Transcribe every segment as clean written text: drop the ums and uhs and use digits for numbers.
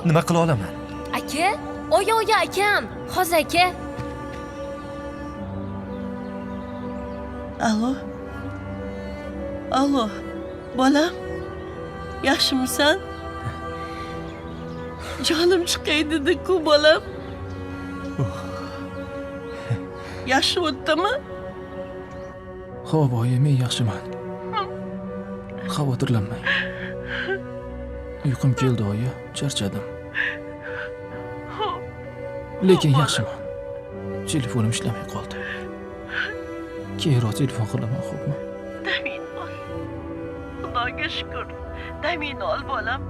Nima qila olaman? Aka? Oya akam. Hozir aka. Alo, bolam, yaxshimisan? Jonim chiqay dedi-ku bolam. Yaxshi o'tdimi? Xo'p, oyi, men yaxshiman. Xavotirlanmang. Uyqum keldi, oyi, charchadim. Lekin yaxshiman. Telefonim ishlamay qoldi. Keyinroq telefon qilaman, xo'pmi? Damin ol. Xudoga shukr. Damin ol bolam.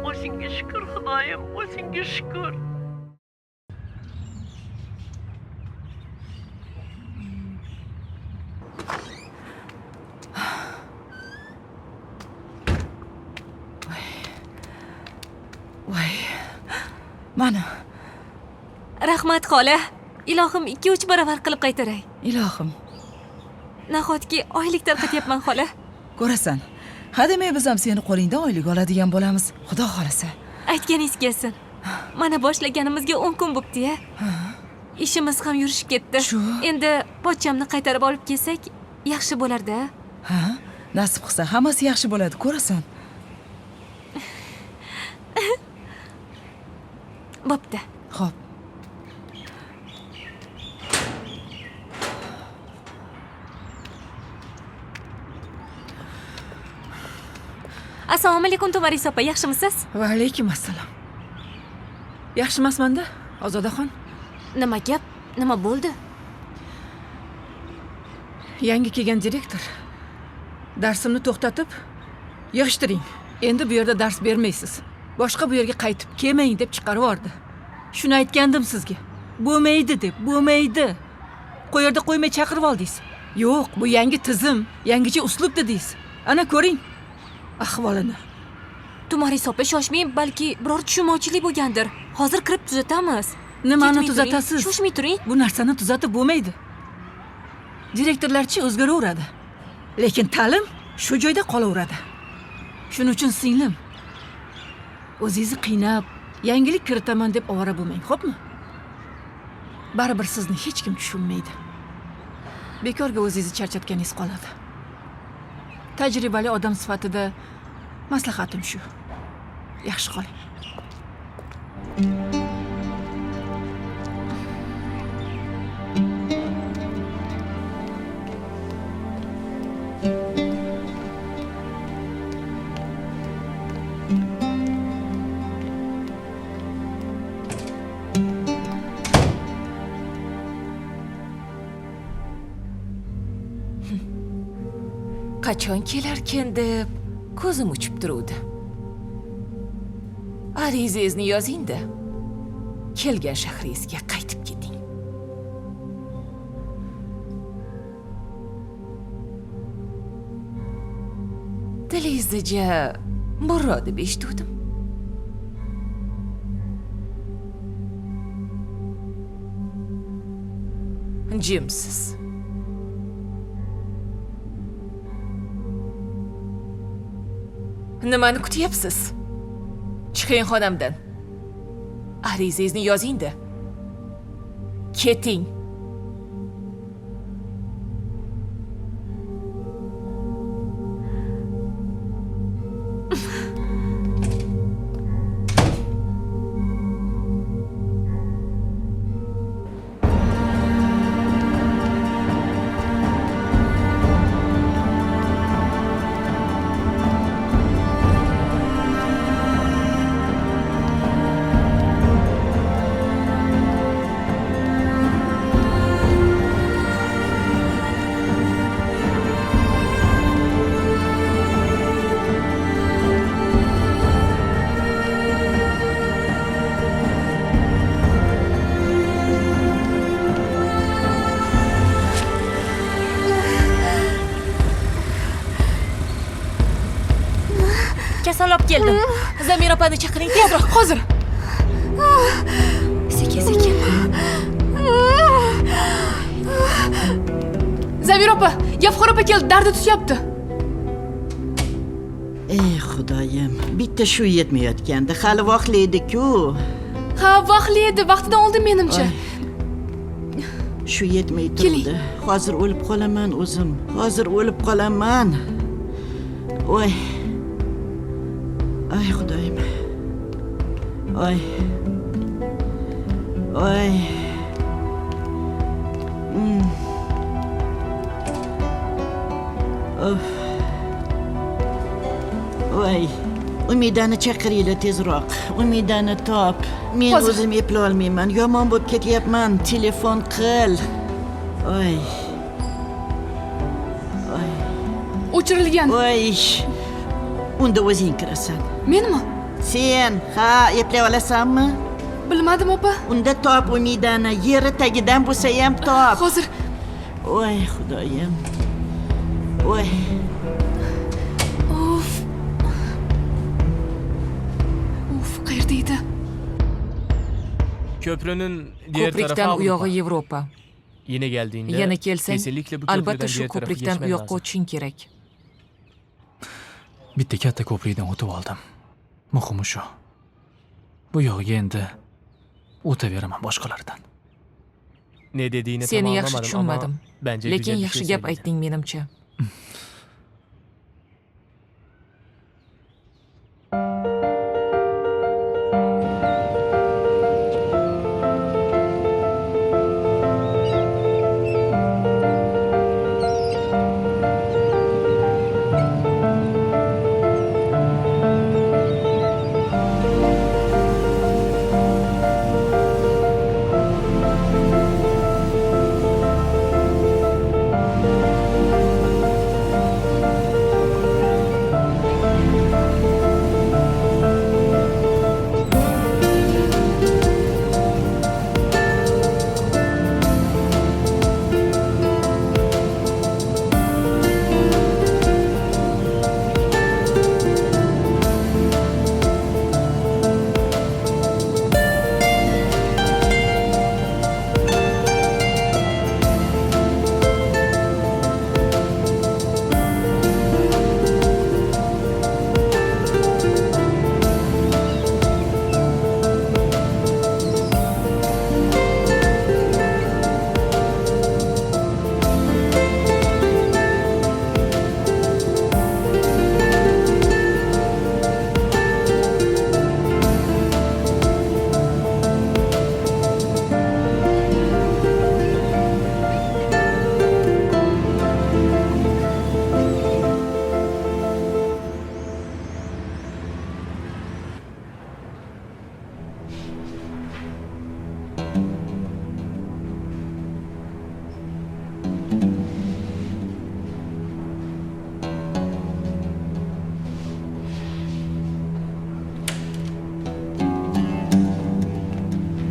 O'zingga shukr, Xudoyim, o'zingga shukr. Voy. Mana. Rahmat xola. Ilohim 2-3 baravar qilib qaytaray. Ilohim. Nahotki oylik tarqatyapman xola. Ko'rasan. Hademay biz ham seni qo'lingdan oylik oladigan bo'lamiz. Xudo xolasa. Aytganingiz kelsin. Mana boshlaganimizga 10 kun bo'pti-ya. Ishimiz ham yurishib ketdi. Shu. Endi pochchamni qaytarib olib kelsak, yaxshi bo'lar-da. Ha? Nasib qilsa hammasi yaxshi bo'ladi, ko'rasan. Bo'pti. Xo'p. Assalomu alaykum To'maris opa, yaxshimisiz? Va alaykum assalom. Yaxshimasman-da, Ozodaxon. Nima gap? Nima bo'ldi? Yangi kelgan direktor darsimni to'xtatib, yig'ishtiring. Endi bu yerda dars bermaysiz. Boshqa bu yerga qaytib kelmang deb chiqarib yubordi. Shuni aytgandim sizga. Bo'lmaydi deb, bo'lmaydi. Qo'yerda qo'ymay chaqirib oldingiz. Yo'q, bu yangi tizim, yangicha uslub dedingiz. Ana ko'ring ahvolini. To'maris opa, shoshmang, balki biror tushunmovchilik bo'lgandir. Hozir kirib tuzatamiz. Nimani Ketmay turing, tuzatasiz? Shoshmay turing. Bu narsani tuzatib bo'lmaydi. Direktorlarchi o'zgaraveradi. Lekin ta'lim shu joyda qolaveradi. Shuning uchun singlim, o'zingizni qiynab, yangilik kiritaman deb ovora bo'lmang, xo'pmi? Baribir sizni hech kim tushunmaydi. Bekorga o'zingizni charchatganingiz qoladi. Tajribali odam sifatida maslahatim shu. Yaxshi qoling. Qachon kelarkan deb ko'zim uchib turuvdi. Arizangizni yozing-da. Kelgan shahringizga qaytib keting. Dilingizda burro deb eshitdim. Jimsiz. Nimani kutyapsiz? Chiqing xonamdan. Arizangizni yozing-da. Keting. Kasal olib keldim. Zamira opani chaqiring tezroq, hozir. Sekin. Zamira opa, Gavhor opa keldi, dardi tutyapti. ey xudoyim, bitta shu yetmayotgandi, hali vaqtli edi-ku. Ha, vaqtli edi, vaqtidan oldin menimcha. Shu yetmay turdi. Hozir o'lib qolaman o'zim. Hozir o'lib qolaman. Voy. Ay xudoyim. Oy. Oy. Of. Voy. Umidani chaqiringlar tezroq. Umidani top. Men Hozir. o'zim eplay olmayman. Yomon bo'lib ketyapman. Telefon qil. Oy. O'chirilgan. Voy. Unda o'zing kirasan. Menmi? Sen, ha, eplay olasanmi? Bilmadim, opa. Unda top Umidani, yeri tagidan bo'lsa ham top. Hozir Voy xudoyim. Voy. Uf, qayerda edi? Köprünün diğer tarafı Ko'prikdan u Avrupa. yog'i Yevropa. Yine geldiğinde Yana kelsang, kesinlikle bu albatta köprüden shu diğer tarafı ko'prikdan u geçmen yoqqa lazım. o'tishing kerak. Bitta katta ko'prikdan o'tib oldim. Muhimi shu. Bu yog'iga endi o'taveraman boshqalardan. Ne dediğini Seni tam yaxshi anlamadım tushunmadim. ama bence Lekin güzel bir yaxshi şey gap söyledi. aytding menimcha.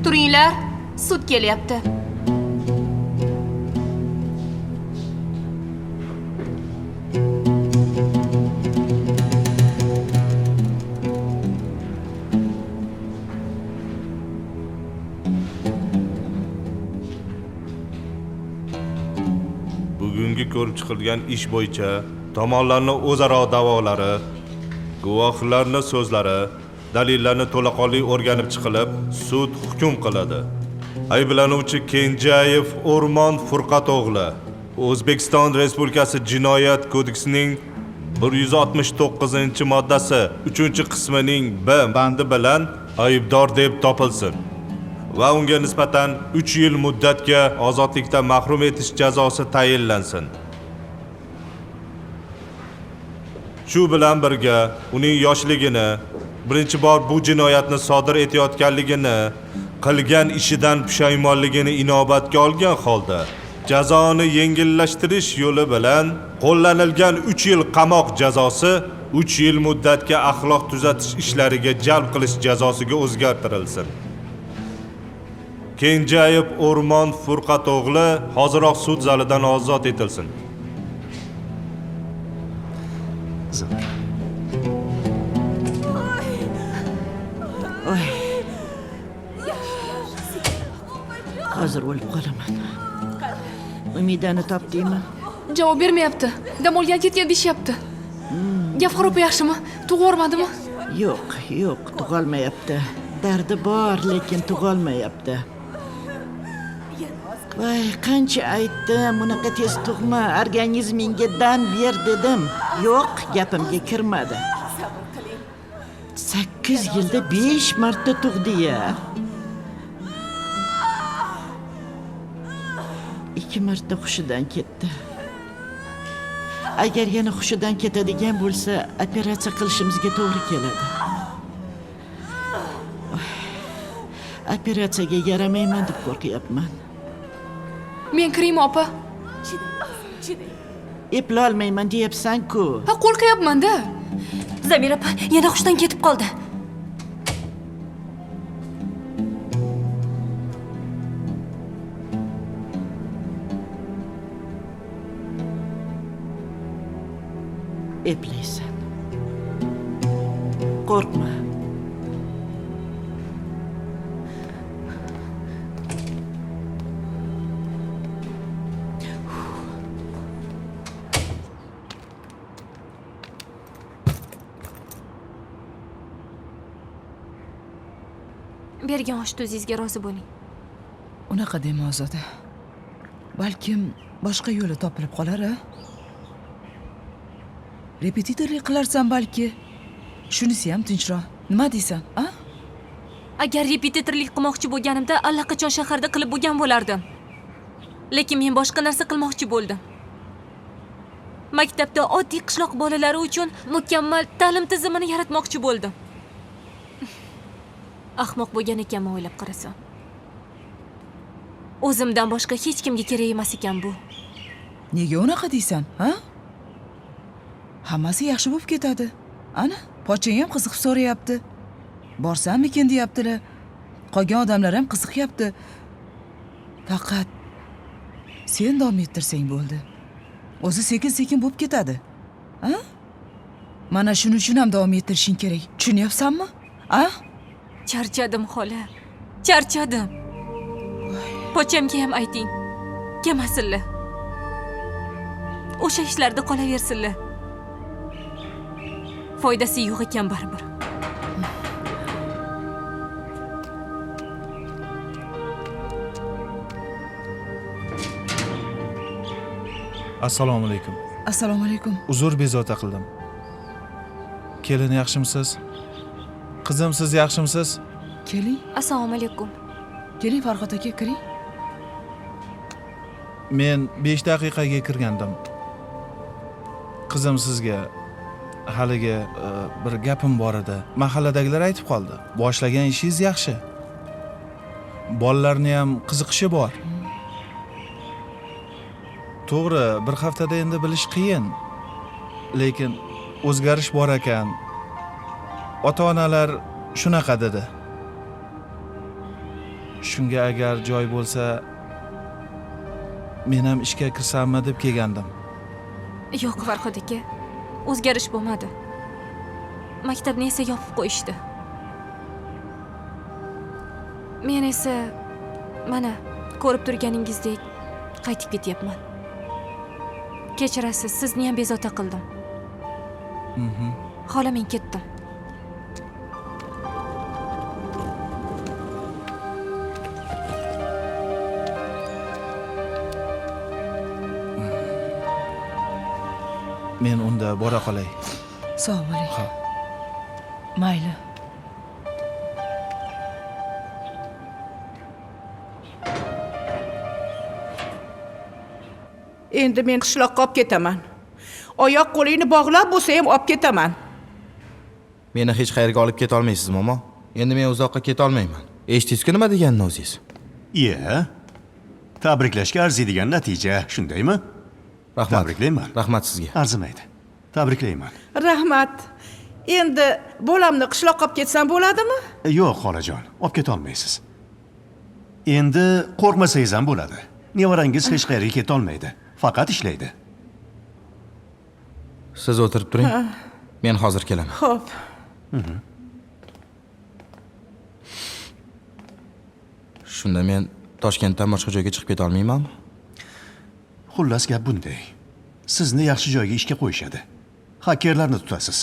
Turinglar, sud kelyapti. Bugungi ko'rib chiqilgan ish bo'yicha tomonlarning o'zaro da'volari, guvohlarning so'zlari, dalillarni to'laqonli o'rganib chiqilib, sud hukm qiladi. Ayblanuvchi Kenjayev O'rmon Furqato'g'li O'zbekiston Respublikasi Jinoyat kodeksining 169-moddasi 3-qismining B bandi bilan aybdor deb topilsin va unga nisbatan 3 yil muddatga ozodlikdan mahrum etish jazosi tayinlansin. Shu bilan birga uning yoshligini, birinchi bor bu jinoyatni sodir etayotganligini, qilgan ishidan pushaymonligini inobatga olgan holda jazoni yengillashtirish yo'li bilan qo'llanilgan 3 yil qamoq jazosi 3 yil muddatga axloq tuzatish ishlariga jalb qilish jazosiga o'zgartirilsin. Kenjayev O'rmon Furqato'g'li hoziroq sud zalidan ozod etilsin. Oy. Hozir o'lib qolaman. Umidani topdingmi? Javob bermayapti. Dam olgan ketgan deyishyapti. Gavhar opa yaxshimi? Tug'vormadimi? Yo'q, tug'olmayapti. Dardi bor, lekin tug'olmayapti. Voy, qancha aytdim, unaqa tez tug'ma, organizmingga dam ber dedim. Yo'q, gapimga kirmadi. 8 yilda 5 marta tug'di-ya. 2 marta hushidan ketdi. Agar yana hushidan ketadigan bo'lsa, operatsiya qilishimizga to'g'ri keladi. Operatsiyaga yaramayman deb qo'rqyapman. Men kiraymi opa? Eplolmayman deyapsan-ku. Ha, qo'rqyapman-da. Zamira opa yana hushdan ketib qoldi. Eplaysan. Qo'rqma. Bergan osh-tuzingizga rozi bo'ling. Unaqa dema Ozoda. Balkim boshqa yo'li topilib qolar-a? Repetitorlik qilarsan balki. Shunisi ham tinchroq. Nima deysan, a? Agar repetitorlik qilmoqchi bo'lganimda allaqachon shaharda qilib bo'lgan bo'lardim. Lekin men boshqa narsa qilmoqchi bo'ldim. Maktabda oddiy qishloq bolalari uchun mukammal ta'lim tizimini yaratmoqchi bo'ldim. Ahmoq bo'lgan ekanman o'ylab qarasam. O'zimdan boshqa hech kimga kerak emas ekan bu. Nega unaqa deysan, ha? Hammasi yaxshi bo'lib ketadi. Ana, pochang ham qiziqib so'rayapti. Borsammikin deyaptilar. Qolgan odamlar ham qiziqyapti. Faqat sen davom ettirsang bo'ldi. O'zi sekin-sekin bo'lib ketadi. Ha? Mana shuning uchun ham davom ettirishing kerak. Tushunyapsanmi? Ha? Charchadim xola. Charchadim. Pochamga ham ayting. Kelmasinlar. O'sha ishlarda qolaversinlar. Foydasi yo'q ekan baribir. Assalomu alaykum. Assalomu alaykum. Uzr bezovta qildim. Kelin yaxshimisiz? Qizim siz yaxshimisiz? Keling. Assalomu alaykum. Keling Farhod aka, kiring. Men 5 daqiqaga kirgandim. Qizim sizga haligi bir gapim bor edi. Mahalladagilar aytib qoldi. Boshlagan ishingiz yaxshi. Bolalarni ham qiziqishi bor. To'g'ri, bir haftada endi bilish qiyin. Lekin o'zgarish bor ekan. Ota-onalar shunaqa dedi. Shunga agar joy bo'lsa, men ham ishga kirsammi deb kelgandim. Yo'q, Farhod aka. O'zgarish bo'lmadi. Maktabni esa yopib qo'yishdi. Men esa mana ko'rib turganingizdek qaytib ketyapman. Kechirasiz, sizni ham bezovta qildim. Xola, men ketdim. Men unda bora qolay. Sog' bo'ling. Mayli. Endi men qishloqqa olib ketaman. Oyoq qo'lingni bog'lab bo'lsa ham olib ketaman. Meni hech qayerga olib keta olmaysiz, momo. Endi men uzoqqa keta olmayman. Eshitdingizku nima deganini o'zingiz? Iya. Tabriklashga arziydigan natija, shundaymi? Rahmat. Tabriklayman. Rahmat sizga. Arzimaydi. Tabriklayman. Rahmat. Endi bolamni qishloqqa olib ketsam bo'ladimi? Yo'q, xolajon, olib keta olmaysiz. Endi qo'rqmasangiz ham bo'ladi. Nevarangiz hech qayerga keta olmaydi. Faqat ishlaydi. Siz o'tirib turing. Men hozir kelaman. Xo'p. Shunda men Toshkentdan boshqa joyga chiqib keta olmaymanmi? Xullas gap bunday. Sizni yaxshi joyga ishga qo'yishadi. Hakerlarni tutasiz.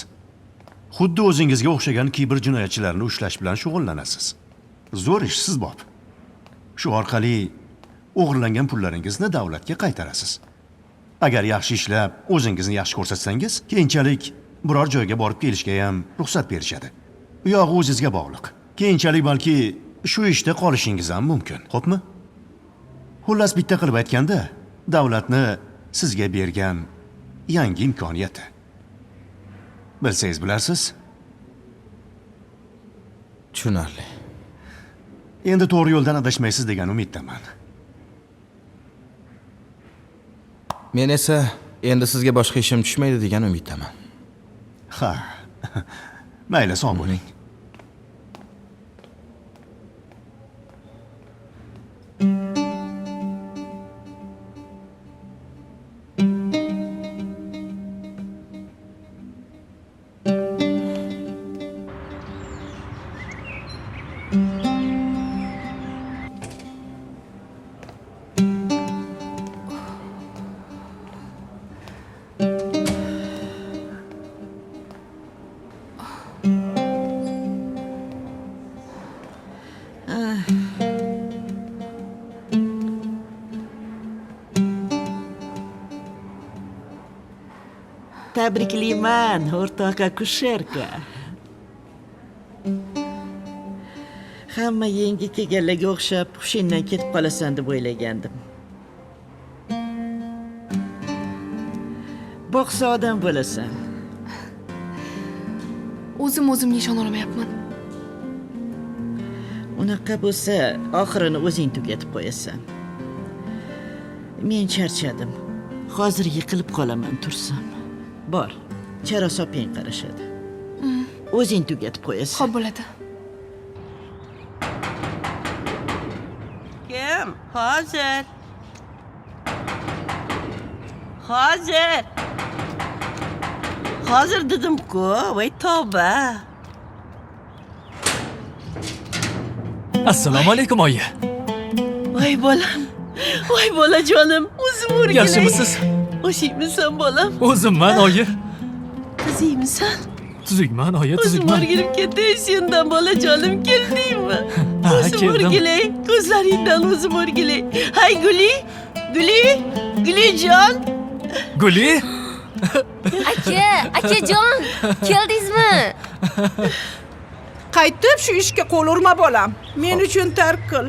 Xuddi o'zingizga o'xshagan kiber jinoyatchilarni ushlash bilan shug'ullanasiz. Zo'r ish sizbob. Shu orqali o'g'irlangan pullaringizni davlatga qaytarasiz. Agar yaxshi ishlab, o'zingizni yaxshi ko'rsatsangiz, keyinchalik biror joyga borib kelishga ham ruxsat berishadi. Bu yog'i o'zingizga bog'liq. Keyinchalik balki shu ishda qolishingiz ham mumkin, xo'pmi? Xullas bitta qilib aytganda, davlatni sizga bergan yangi imkoniyati. Bilsangiz bilarsiz. Tushunarli. Endi to'g'ri yo'ldan adashmaysiz degan umiddaman. Men esa endi sizga boshqa ishim tushmaydi degan umiddaman. Ha. Mayli, sog' bo'ling. Tabriklayman, o'rtoq akusherka. Hamma yangi kelganlarga o'xshab hushingdan ketib qolasan deb o'ylagandim. Boqsa odam bo'lasan. O'zimga ishona olmayapman. Unaqa bo'lsa, oxirini o'zing tugatib qo'yasan. Men charchadim. Hozir yiqilib qolaman tursam. Bor, charosoping qarashadi. O'zing tugatib qo'yasan. Xo'p bo'ladi. Kim? Hozir. Hozir. Hozir dedim-ku, voy tavba. Assalomu alaykum oyi. Voy bolam. Voy bolajonim, o'zim o'rgilay. Yaxshimisiz? O'shiymisan bolam? O'zimman oyi. Tuzukmisan? Tuzukman oyi, O'zim tuzukman. o'rgilib ketay sendan bolajonim, keldingmi? Ha, O'zim keldim. o'rgilay, ko'zlaringdan o'zim o'rgilay. Hay Guli, Guli, Gulijon. Guli? Akajon, keldingizmi? Qaytib shu ishga qo'l urma bolam. Men uchun tark qil.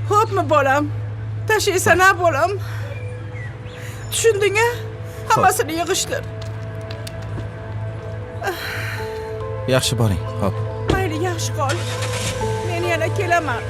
Xo'pmi bolam? Tashlaysan-a bolam? Tushunding-a? Hammasini yig'ishtir. Yaxshi boring. Xo'p. Mayli, yaxshi qol. Men yana kelaman.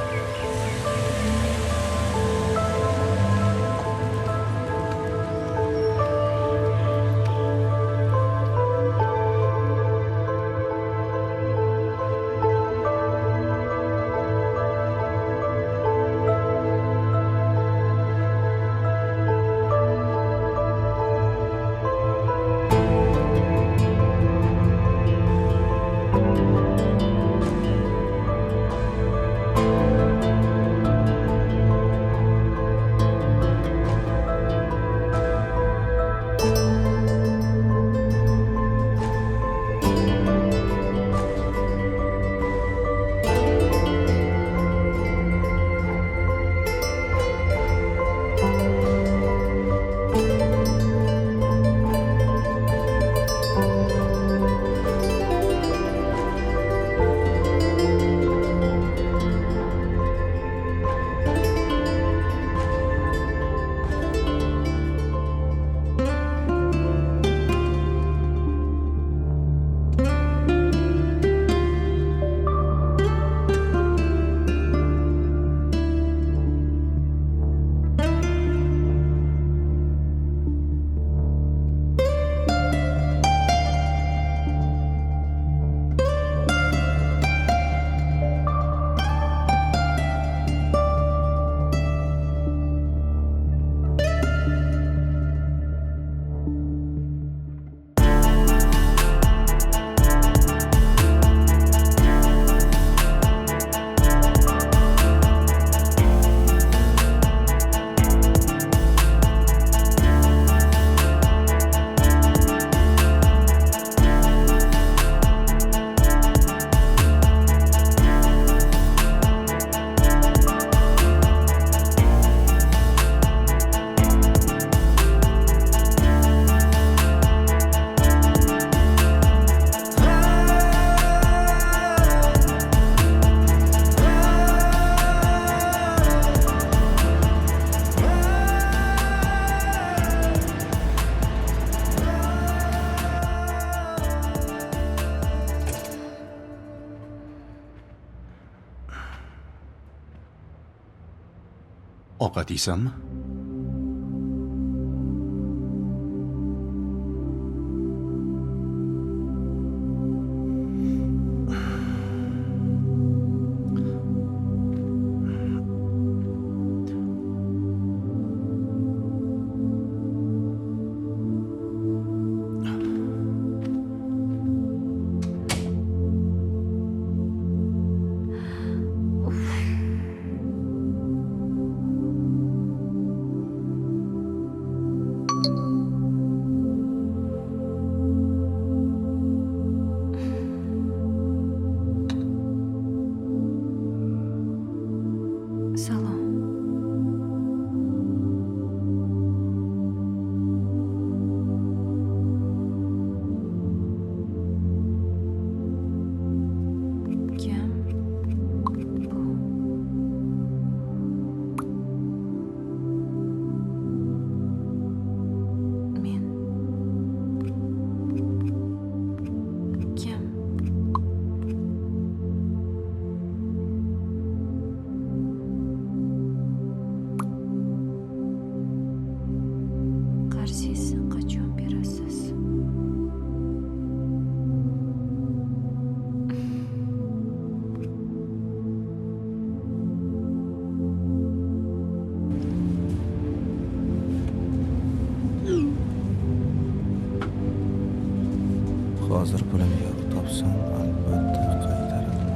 Ovqat yeysanmi? Salom. Kim bu? Men. Kim? Qarzingizni qachon berasiz? Hozir pulim yo'q, topsam albatta qaytaraman.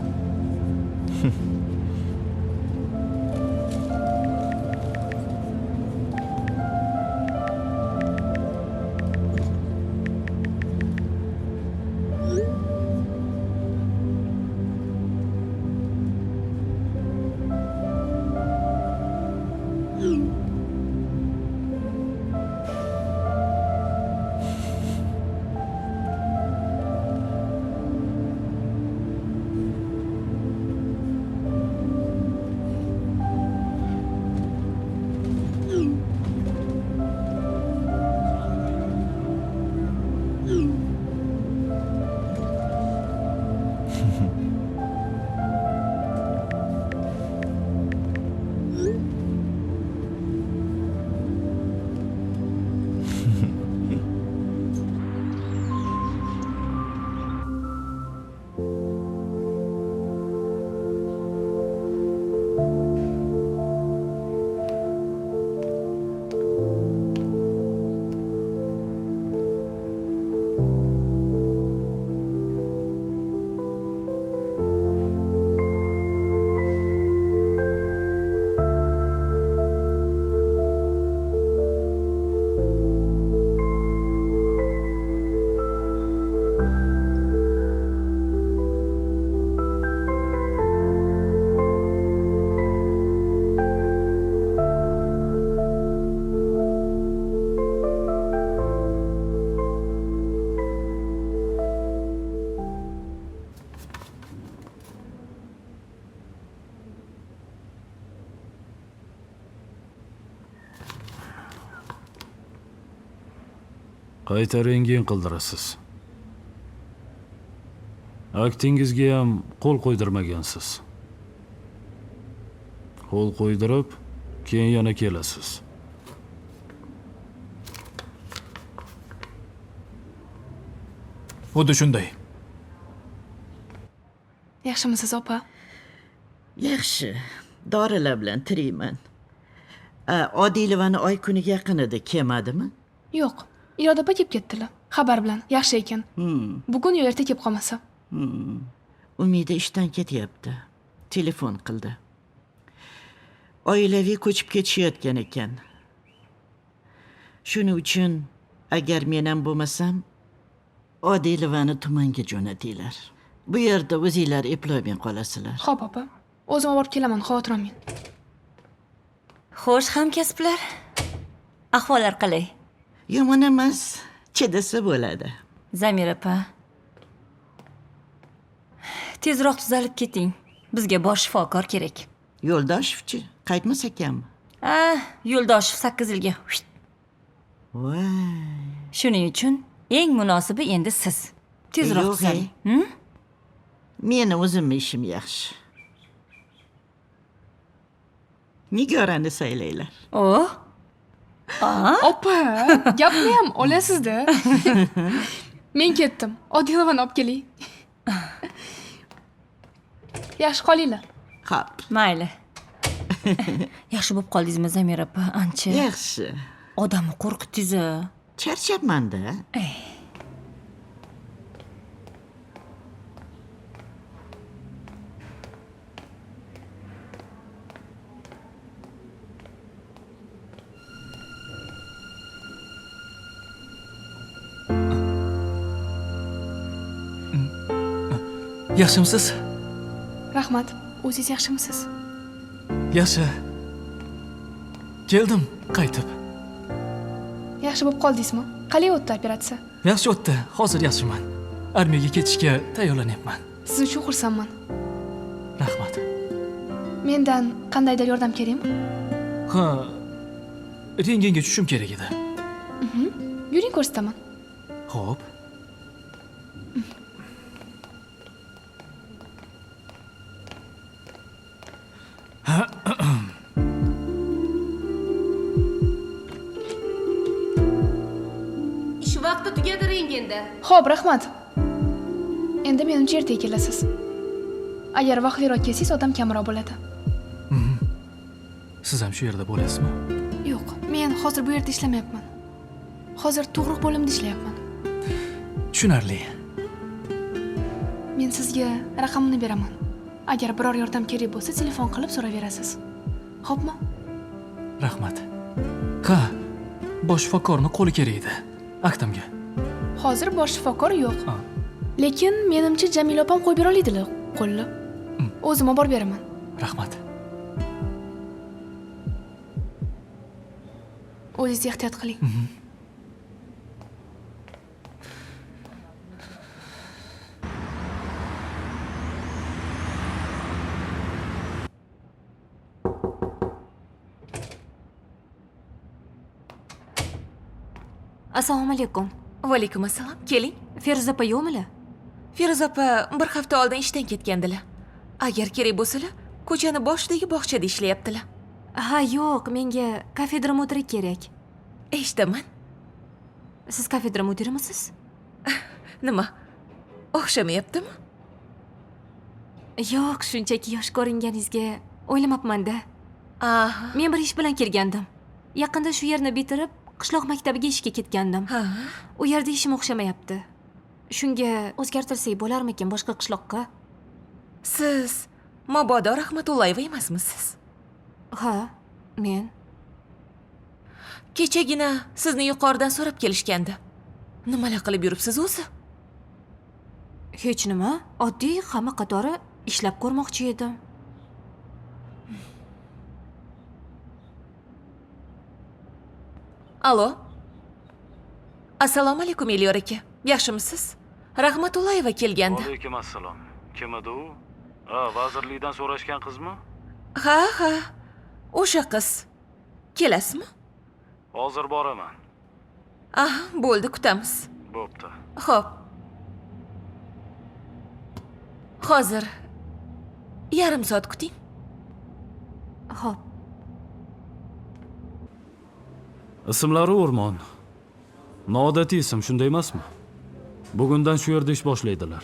Qaytaringin qildirasiz. Aktingizga ham qo'l qo'ydirmagansiz. Qo'l qo'ydirib, keyin yana kelasiz. Xuddi shunday. Yaxshimisiz, opa? Yaxshi. Dorilar bilan tiriyman. Odilovaning oy kuniga yaqin edi, kelmadimi? Yo'q. Iroda opa kelib ketdilar. Xabar bilan. Yaxshi ekan. Bugun yo erta kelib qolmasa. Umida ishdan ketyapti. Telefon qildi. Oilaviy ko'chib ketishayotgan ekan. Shuning uchun agar men ham bo'lmasam, Odilovani tumanga jo'natinglar. Bu yerda o'zinglar eplolmay qolasizlar. Xo'p, opa. O'zim olib kelaman, xavotir olmang. Xo'sh, hamkasblar. Ahvollar qalay? Yomon emas, chidasa bo'ladi. Zamira opa. Tezroq tuzalib keting. Bizga bosh shifokor kerak. Yo'ldoshevchi, qaytmas ekanmi? Yo'ldoshev 8 yilga. Voy. Shuning uchun eng munosibi endi siz. Tezroq tuzaling. Meni o'zimning ishim yaxshi. Nigorani saylaylar. Oh. Opa, gapni ham olasizda. Men ketdim. Odilovani olib keling. Yaxshi qolinglar. Xo'p. Mayli. Yaxshi bo'lib qoldingizmi, Zamira opa? Ancha. Yaxshi. Odamni qo'rqitdingiz-a. Charchabman-da. Yaxshimisiz? Rahmat. O'zingiz yaxshimisiz? Yaxshi. Keldim qaytib. Yaxshi bo'lib qoldingizmi? Qalay o'tdi operatsiya? Yaxshi o'tdi. Hozir yaxshiman. Armiyaga ketishga tayyorlanyapman. Siz uchun xursandman. Rahmat. Mendan qandaydir yordam kerakmi? Ha, rentgenga tushishim kerak edi. Yuring ko'rsataman. Xo'p. Ish vaqti tugadi rentgenda. Xo'p, rahmat. Endi menimcha ertaga kelasiz. Agar vaqtliroq kelsangiz, odam kamroq bo'ladi. Siz ham shu yerda bo'lasizmi? Yo'q, men hozir bu yerda ishlamayapman. Hozir tug'ruq bo'limida ishlayapman. Tushunarli. Men sizga raqamini beraman. Agar biror yordam kerak bo'lsa, telefon qilib so'raverasiz. Xo'pmi? Rahmat. Ha, bosh shifokorni qo'li kerak edi. Aktamga. Hozir bosh shifokor yo'q. Lekin menimcha Jamila opam qo'yib bera oladilar qo'lni. O'zim olib borib beraman. Rahmat. O'zingiz ehtiyot qiling. Assalomu alaykum. Va alaykum assalom. Keling. Feruza opa yo'qmilar? Feruza opa bir hafta oldin ishdan ketgandilar. Agar kerak bo'lsalar, ko'chani boshidagi bog'chada ishlayaptilar. Ha, yo'q, menga kafedra mudiri kerak. Eshitaman. Siz kafedra mudirimisiz? Nima? O'xshamayaptimi? Yo'q, shunchaki yosh ko'ringaningizga o'ylamabman-da. Aha. Men bir ish bilan kelgandim. Yaqinda shu yerni bitirib, qishloq maktabiga ishga ketgandim. U yerda ishim o'xshamayapti. Shunga o'zgartirsak bo'larmikin boshqa qishloqqa? Siz Mabodo Rahmatullayeva emasmisiz? Ha, men. Kechagina sizni yuqoridan so'rab kelishgandi. Nimalar qilib yuribsiz o'zi? Hech nima, oddiy hamma qatori ishlab ko'rmoqchi edim. Alo. Assalomu alaykum Elyor aka. Yaxshimisiz? Rahmatullayeva kelgandi. Alaykum assalom. Kim edi u? Ha, vazirlikdan so'rashgan qizmi? Ha, o'sha qiz. Kelasizmi? Hozir boraman. Aha, bo'ldi, kutamiz. Bo'pti. Xo'p. Hozir yarim soat kuting. Xo'p. Ismlari O'rmon. Noodatiy ism, shunday emasmi? Bugundan shu yerda ish boshlaydilar.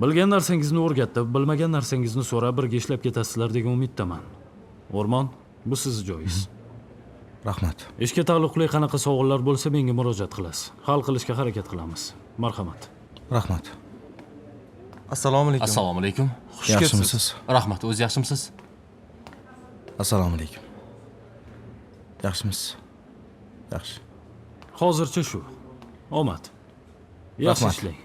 Bilgan narsangizni o'rgatib, bilmagan narsangizni so'rab birga ishlab ketasizlar degan umiddaman. O'rmon, bu sizning joyingiz. Rahmat. Ishga taalluqli qanaqa savollar bo'lsa menga murojaat qilasiz. Hal qilishga harakat qilamiz. Marhamat. Rahmat. Assalomu alaykum. Assalomu alaykum. Xush kelibsiz. Rahmat, o'zi yaxshimisiz? Assalomu alaykum. Yaxshimisiz? Yaxshi. Hozircha shu. Omad. Yaxshi ishlang.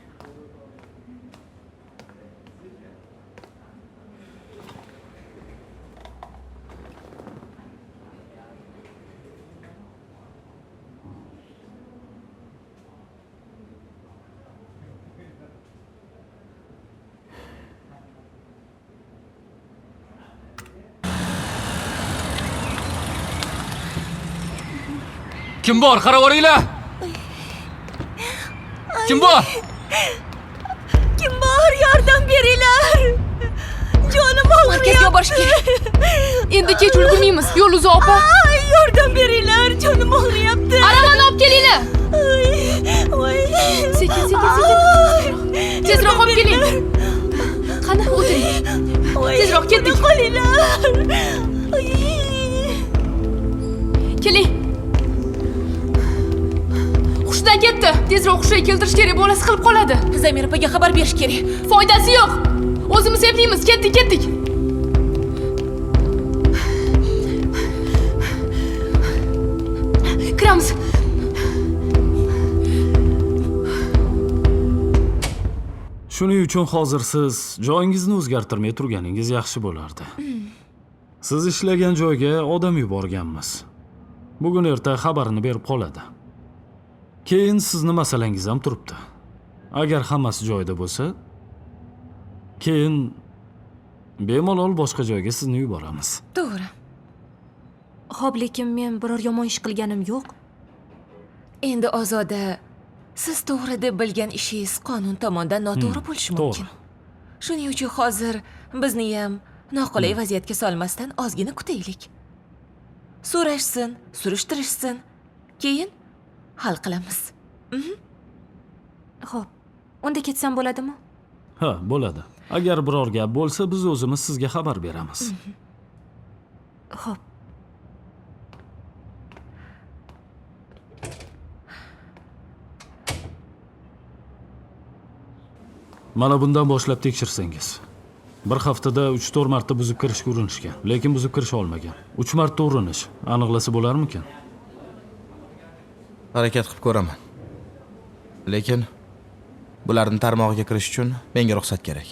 Kim bor? Qarab oringlar. Kim bor? Kim bor? Yordam beringlar. Jonim og'riyapti. Markazga olib borish kerak. Endi kech ulgurmaymiz. Yo'l uzoq, opa. Yordam beringlar, jonim og'riyapti. Aravani olib kelinglar. Sekin. Tezroq olib keling. Qani, o'tiring. Tezroq ketdik. Qolinglar. Keling. Hushdan ketdi. Tezroq hushga keltirish kerak, bolasi qilib qoladi. Zamira opaga xabar berish kerak. Foydasi yo'q. O'zimiz eplaymiz. Ketdik. Kiramiz. Shuning uchun hozir siz joyingizni o'zgartirmay turganingiz yaxshi bo'lardi. Siz ishlagan joyga odam yuborganmiz. Bugun erta xabarini berib qoladi. Keyin sizni masalangiz ham turibdi. Agar hammasi joyida bo'lsa, keyin bemalol boshqa joyga sizni yuboramiz. To'g'ri. Xo'p, lekin men biror yomon ish qilganim yo'q. Endi Ozoda, siz to'g'ri deb bilgan ishingiz qonun tomonidan noto'g'ri bo'lishi mumkin. Shuning uchun hozir bizni ham noqulay vaziyatga solmasdan ozgina kutaylik. So'rashsin, surishtirishsin, keyin hal qilamiz. Xo'p, unda ketsam bo'ladimi? Ha, bo'ladi. Agar biror gap bo'lsa, biz o'zimiz sizga xabar beramiz. Xo'p. Mana bundan boshlab tekshirsangiz. Bir haftada 3-4 marta buzib kirishga urinishgan, lekin buzib kirisha olmagan. 3 marta urinish aniqlasa bo'larmikan? Harakat qilib ko'raman. Lekin bularning tarmog'iga kirish uchun menga ruxsat kerak.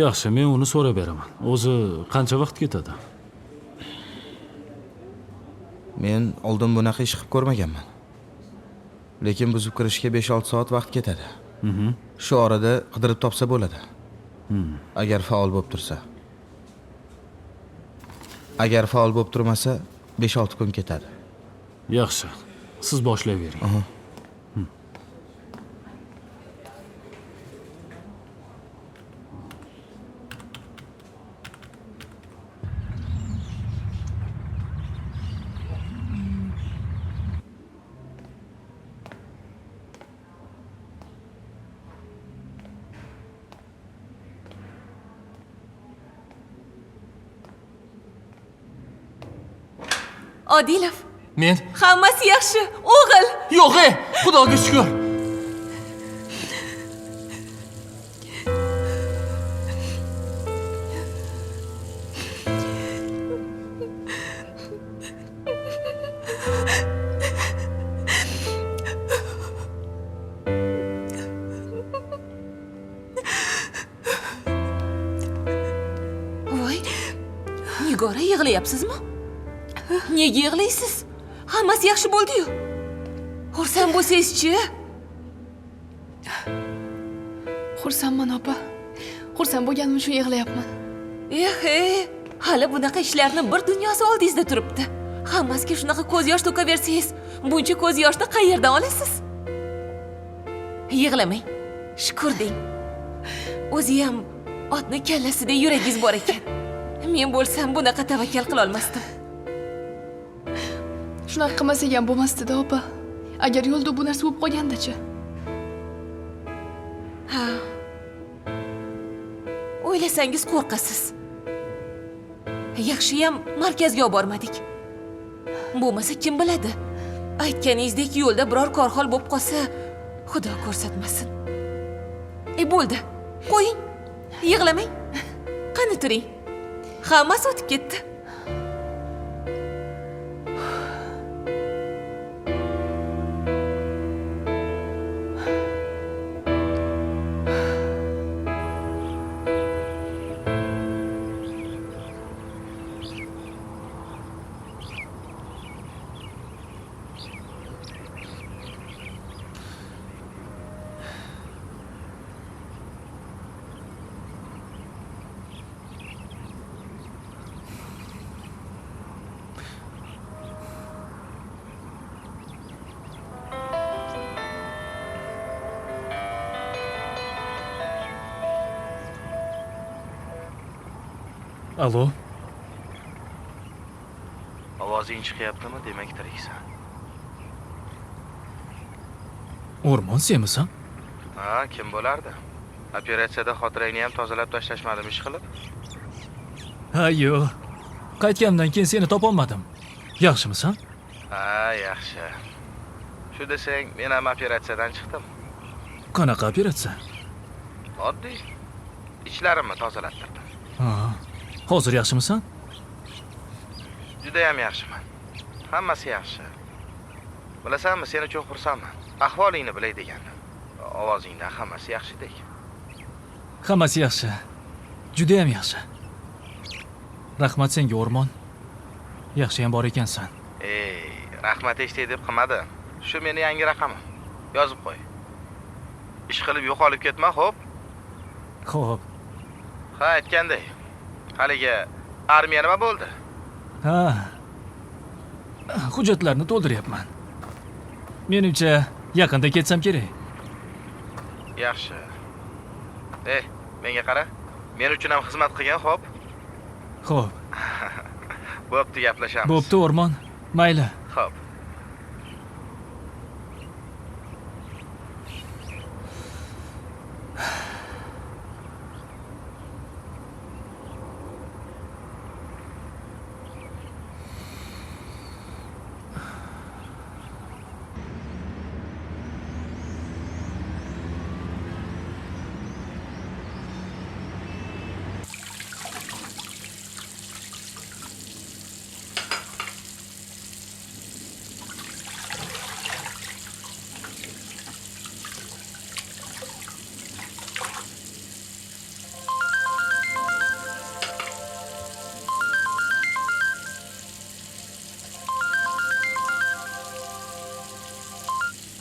Yaxshi, men uni so'rab beraman. O'zi qancha vaqt ketadi? Men oldin bunaqa ish qilib ko'rmaganman. Lekin buzib kirishga 5-6 soat vaqt ketadi. Shu orada qidirib topsa bo'ladi. Agar faol bo'lib tursa. Agar faol bo'lib turmasa, 5-6 kun ketadi. Yaxshi. Siz boshlayvering. Odilov. Men? Hammasi yaxshi, o'g'il. Yo'q, Xudoga shukr. Voy, Nigora, yig'layapsizmi? Nega yig'laysiz? Hammasi yaxshi bo'ldi-yu. Xursand bo'lsangiz-chi? Xursandman, opa. Xursand bo'lganim uchun yig'layapman. Hali bunaqa ishlarni bir dunyosi oldingizda turibdi. Hammasiga shunaqa ko'z yosh to'kaversangiz, buncha ko'z yoshni qayerdan olasiz? Yig'lamang. Shukr deng. O'zi ham otni kallasida yuragingiz bor ekan. Men bo'lsam bunaqa tavakkal qila olmasdim. Shunaqa qilmasak ham bo'lmasdi-da, opa. Agar yo'lda bu narsa bo'lib qolganda-chi? Ha. O'ylasangiz qo'rqasiz. Yaxshiyam markazga olib bormadik. Bo'lmasa kim biladi? Aytganingizdek yo'lda biror korxol bo'lib qolsa, Xudo ko'rsatmasin. Bo'ldi. Qo'ying. Yig'lamang. Qani turing. Hammasi o'tib ketdi. Alo. Ovozing chiqyaptimi? Demak tiriksan. O'rmon senmisan? Ha, kim bo'lardi? Operatsiyada xotirangni ham tozalab tashlashmadim ish qilib. Ha, yo'q. Qaytganimdan keyin seni topolmadim. Yaxshimisan? Ha, yaxshi. Shu desang, men ham operatsiyadan chiqdim. Qanaqa operatsiya? Oddiy. Ichlarimni tozalattirdim. Ha. Hozir yaxshimisan? Juda ham yaxshiman. Hammasi yaxshi. Bilasanmi, sen uchun xursandman. Ahvolingni bilay degandim. Ovozingdan hammasi yaxshidek. Hammasi yaxshi. Juda ham yaxshi. Rahmat senga, O'rmon. Yaxshi ham bor ekansan. Rahmat eshitay deb qilmadi. Shu meni yangi raqamim. Yozib qo'y. Ish qilib yo'qolib ketma, xo'p? Xo'p. Ha, aytganday. Haligi armiya nima bo'ldi? Ha. Hujjatlarni to'ldiryapman. Menimcha, yaqinda ketsam kerak. Yaxshi. Menga qara. Men uchun ham xizmat qilgan, xo'p? Xo'p. Bo'pti, gaplashamiz. Bo'pti, O'rmon. Mayli. Xo'p.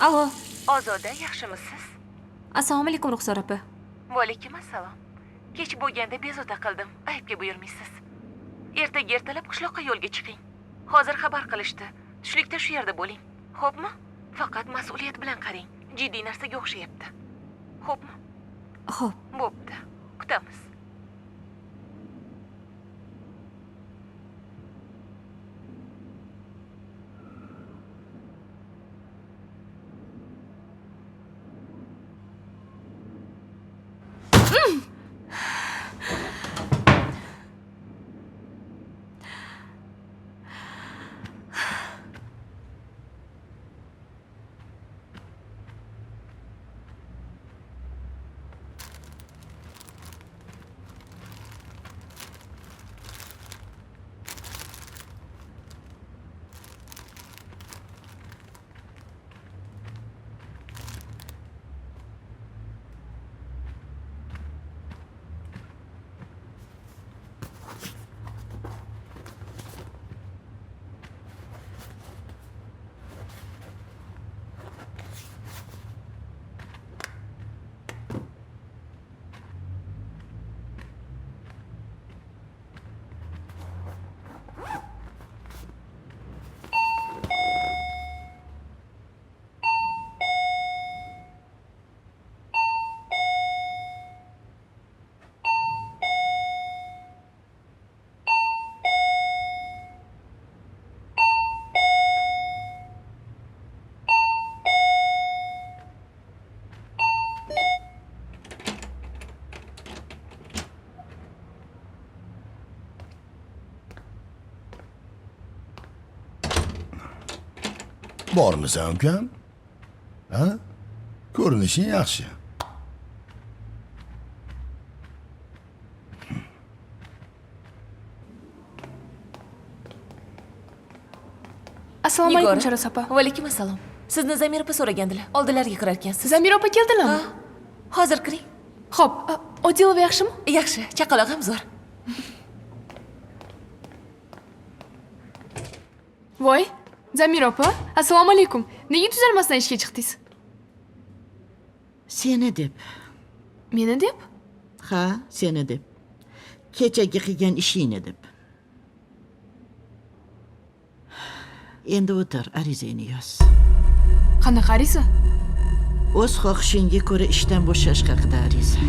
Alo. Ozoda, yaxshimisiz? Assalomu alaykum, Ruxsor opa. Va alaykum assalom. Kech bo'lganda bezovta qildim. Aybga buyurmaysiz. Ertaga ertalab qishloqqa yo'lga chiqing. Hozir xabar qilishdi. Tushlikda shu yerda bo'ling. Xo'pmi? Faqat mas'uliyat bilan qarang. Jiddiy narsaga o'xshayapti. Xo'pmi? Xo'p. Bo'pti. Kutamiz. Bormisan, ukam? Ha? Ko'rinishing yaxshi. Assalomu alaykum, Sharoz opa. Va alaykum assalom. Sizni Zamira opa so'ragandilar. Oldilariga kirar ekansiz. Zamira opa keldilarmi? Hozir kiring. Xo'p, Odilova yaxshimi? Yaxshi, chaqaloq ham zo'r. Voy, Zamira opa, assalomu alaykum. Nega tuzalmasdan ishga chiqdingiz? Seni deb. Meni deb? Ha, seni deb. Kechagi qilgan ishingni deb. Endi o'tir, arizangni yoz. Qanaqa ariza? O'z xohishingga ko'ra ishdan bo'shash haqida ariza.